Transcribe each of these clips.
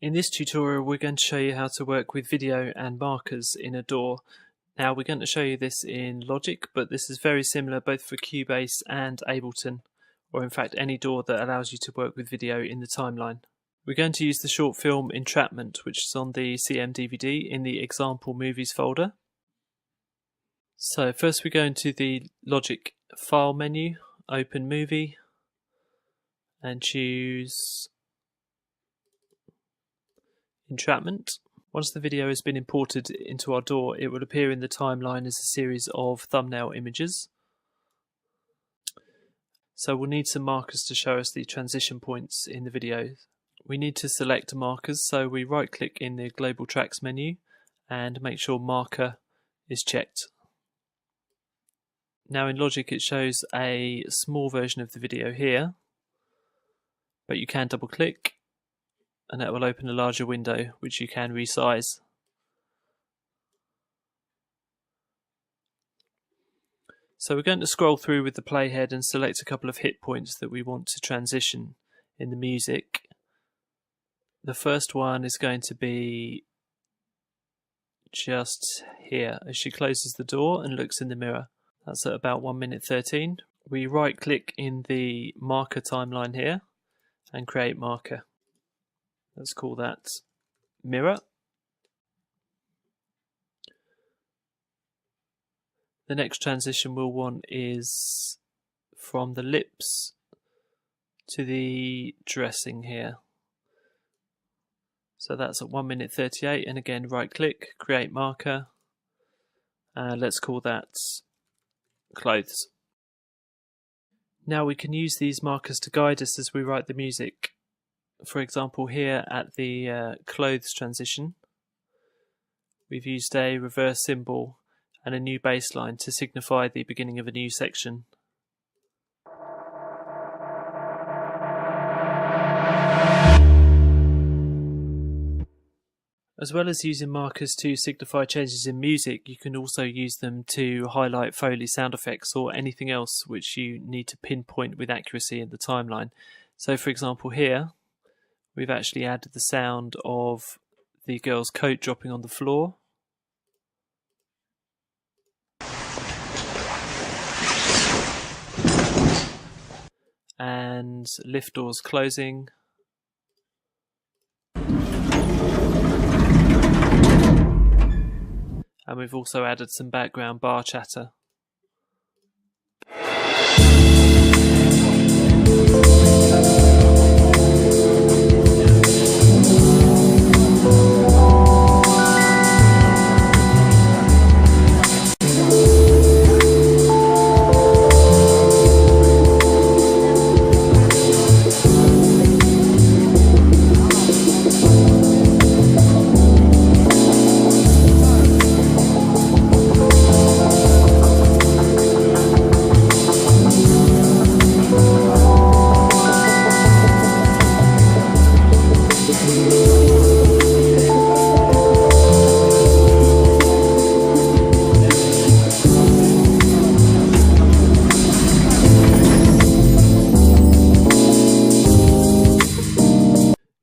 In this tutorial we're going to show you how to work with video and markers in a DAW. Now we're going to show you this in Logic, but this is very similar both for Cubase and Ableton, or in fact any DAW that allows you to work with video in the timeline. We're going to use the short film Entrapment, which is on the CM DVD in the Example Movies folder. So first we go into the Logic File menu, open Movie, and choose Entrapment. Once the video has been imported into our DAW, it will appear in the timeline as a series of thumbnail images. So we'll need some markers to show us the transition points in the video. We need to select markers, so we right click in the Global Tracks menu and make sure Marker is checked. Now in Logic it shows a small version of the video here, but you can double click and that will open a larger window which you can resize. So we're going to scroll through with the playhead and select a couple of hit points that we want to transition in the music. The first one is going to be just here as she closes the door and looks in the mirror. That's at about 1:13. We right click in the marker timeline here and create marker. Let's call that mirror. The next transition we'll want is from the lips to the dressing here. So that's at 1:38, and again right click, create marker, and let's call that clothes. Now we can use these markers to guide us as we write the music. For example, here at the clothes transition, we've used a reverse symbol and a new bass line to signify the beginning of a new section. As well as using markers to signify changes in music, you can also use them to highlight Foley sound effects or anything else which you need to pinpoint with accuracy in the timeline. So for example here, we've actually added the sound of the girl's coat dropping on the floor. And lift doors closing. And we've also added some background bar chatter.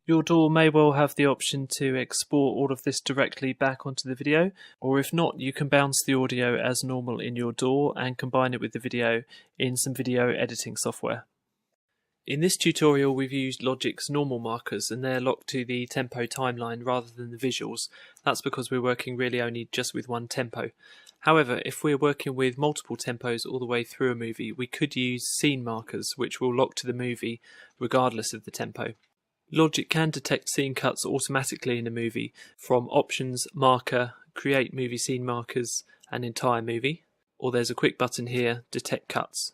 Your DAW may well have the option to export all of this directly back onto the video, or if not, you can bounce the audio as normal in your DAW and combine it with the video in some video editing software. In this tutorial we've used Logic's normal markers, and they're locked to the tempo timeline rather than the visuals. That's because we're working really only just with one tempo. However, if we're working with multiple tempos all the way through a movie, we could use scene markers which will lock to the movie regardless of the tempo. Logic can detect scene cuts automatically in a movie from Options, Marker, Create Movie Scene Markers and Entire Movie, or there's a quick button here, Detect Cuts,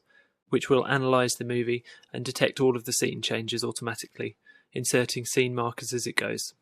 which will analyse the movie and detect all of the scene changes automatically, inserting scene markers as it goes.